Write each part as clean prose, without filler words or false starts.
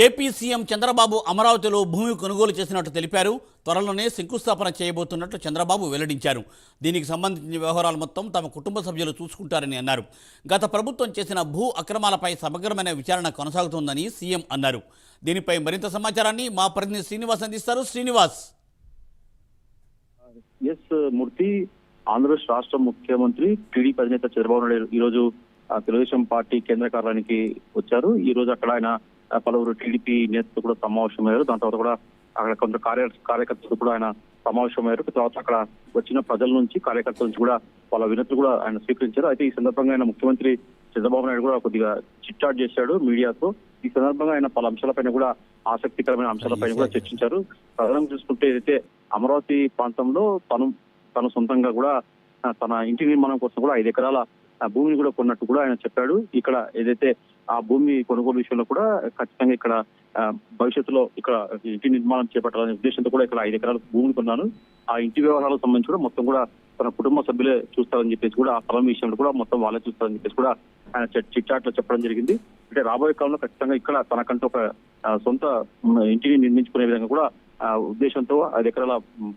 AP CM Chandrababu అమరావతిలో భూమి కొనుగోలు చేసినట్టు తెలిపారు. త్వరలోనే శంకుస్థాపన చేయబోతున్నట్లు చంద్రబాబు వెల్లడించారు. దీనికి సంబంధించిన వ్యవహారాలు మొత్తం తమ కుటుంబ సభ్యులు చూసుకుంటారని అన్నారు. గత ప్రభుత్వం చేసిన భూ అక్రమాలపై సమగ్రమైన విచారణ కొనసాగుతోందని సీఎం అన్నారు. దీనిపై మరింత సమాచారాన్ని మా ప్రతినిధి శ్రీనివాస్ అందిస్తారు. శ్రీనివాస్. ఎస్ మూర్తి, ఆంధ్రప్రదేశ్ రాష్ట్ర ముఖ్యమంత్రి టీడీపీ అధినేత చంద్రబాబు నాయుడు ఈ రోజు తెలుగుదేశం పార్టీ కేంద్ర కార్యాలయానికి వచ్చారు. ఈ రోజు అక్కడ ఆయన పలువురు టీడీపీ నేతలు కూడా సమావేశమయ్యారు. దాని తర్వాత కూడా అక్కడ కొంత కార్యకర్తలు కూడా ఆయన సమావేశమయ్యారు. తర్వాత అక్కడ వచ్చిన ప్రజల నుంచి, కార్యకర్తల నుంచి కూడా వాళ్ళ వినతులు కూడా ఆయన స్వీకరించారు. అయితే ఈ సందర్భంగా ఆయన ముఖ్యమంత్రి చంద్రబాబు నాయుడు కూడా కొద్దిగా చిట్చాట్ చేశాడు మీడియాతో. ఈ సందర్భంగా ఆయన పలు అంశాలపైన కూడా, ఆసక్తికరమైన అంశాలపైన కూడా చర్చించారు. ప్రధానంగా చూసుకుంటే ఏదైతే అమరావతి ప్రాంతంలో తను సొంతంగా కూడా తన ఇంటి నిర్మాణం కోసం కూడా 5 ఎకరాల భూమిని కూడా కొన్నట్టు కూడా ఆయన చెప్పాడు. ఇక్కడ ఏదైతే ఆ భూమి కొనుగోలు విషయంలో కూడా ఖచ్చితంగా ఇక్కడ భవిష్యత్తులో ఇక్కడ ఇంటి నిర్మాణం చేపట్టాలనే ఉద్దేశంతో కూడా ఇక్కడ 5 ఎకరాల భూమిని కొన్నాను. ఆ ఇంటి వ్యవహారాలకు సంబంధించి కూడా మొత్తం కూడా తన కుటుంబ సభ్యులే చూస్తారని చెప్పేసి కూడా, ఆ స్థలం విషయంలో కూడా మొత్తం వాళ్ళే చూస్తారని చెప్పేసి కూడా ఆయన చిట్చాట్ లో చెప్పడం జరిగింది. అంటే రాబోయే కాలంలో ఖచ్చితంగా ఇక్కడ తనకంటూ ఒక సొంత ఇంటిని నిర్మించుకునే విధంగా కూడా ఉద్దేశంతో 5 ఎకరాల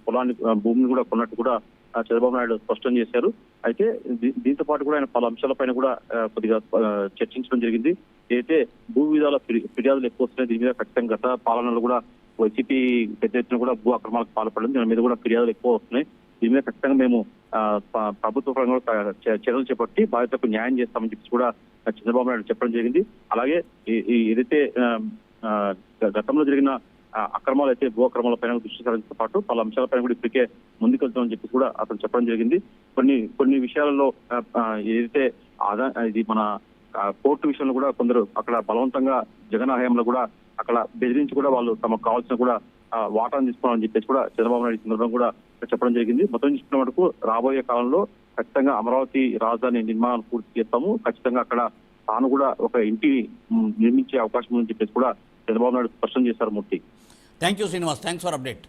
పొలాన్ని, భూమిని కూడా కొన్నట్టు కూడా చంద్రబాబు నాయుడు స్పష్టం చేశారు. అయితే దీంతో పాటు కూడా ఆయన పలు అంశాలపైన కూడా కొద్దిగా చర్చించడం జరిగింది. అయితే భూ విధాల ఫిర్యాదులు ఎక్కువ వస్తున్నాయి. దీని మీద ఖచ్చితంగా గత పాలనలో కూడా వైసీపీ పెద్ద ఎత్తున కూడా భూ అక్రమాలకు పాల్పడింది. దాని మీద కూడా ఫిర్యాదులు ఎక్కువ వస్తున్నాయి. దీని మీద ఖచ్చితంగా మేము ప్రభుత్వ పరంగా చర్యలు చేపట్టి బాధితులకు న్యాయం చేస్తామని చెప్పి కూడా చంద్రబాబు నాయుడు చెప్పడం జరిగింది. అలాగే ఏదైతే గతంలో జరిగిన అక్రమాలు అయితే భూ అక్రమాల పైన దృష్టి సారించడంతో పాటు పలు అంశాలపైన కూడా ఇప్పటికే ముందుకెళ్తామని చెప్పి కూడా అతను చెప్పడం జరిగింది. కొన్ని విషయాలలో ఏదైతే ఇది మన కోర్టు విషయంలో కూడా కొందరు అక్కడ బలవంతంగా జగన్ హయాంలో కూడా అక్కడ బెదిరించి కూడా వాళ్ళు తమకు కావాల్సిన కూడా వాటాను తీసుకోవాలని చెప్పేసి కూడా చంద్రబాబు నాయుడు సందర్భంగా కూడా చెప్పడం జరిగింది. మొత్తం చూసుకున్న మటుకు రాబోయే కాలంలో ఖచ్చితంగా అమరావతి రాజధాని నిర్మాణాన్ని పూర్తి చేస్తాము. ఖచ్చితంగా అక్కడ తాను కూడా ఒక ఇంటిని నిర్మించే అవకాశం ఉందని చెప్పేసి కూడా చంద్రబాబు నాయుడు స్పష్టం చేశారు. Murthy. Thank you Srinivas. Thanks for update.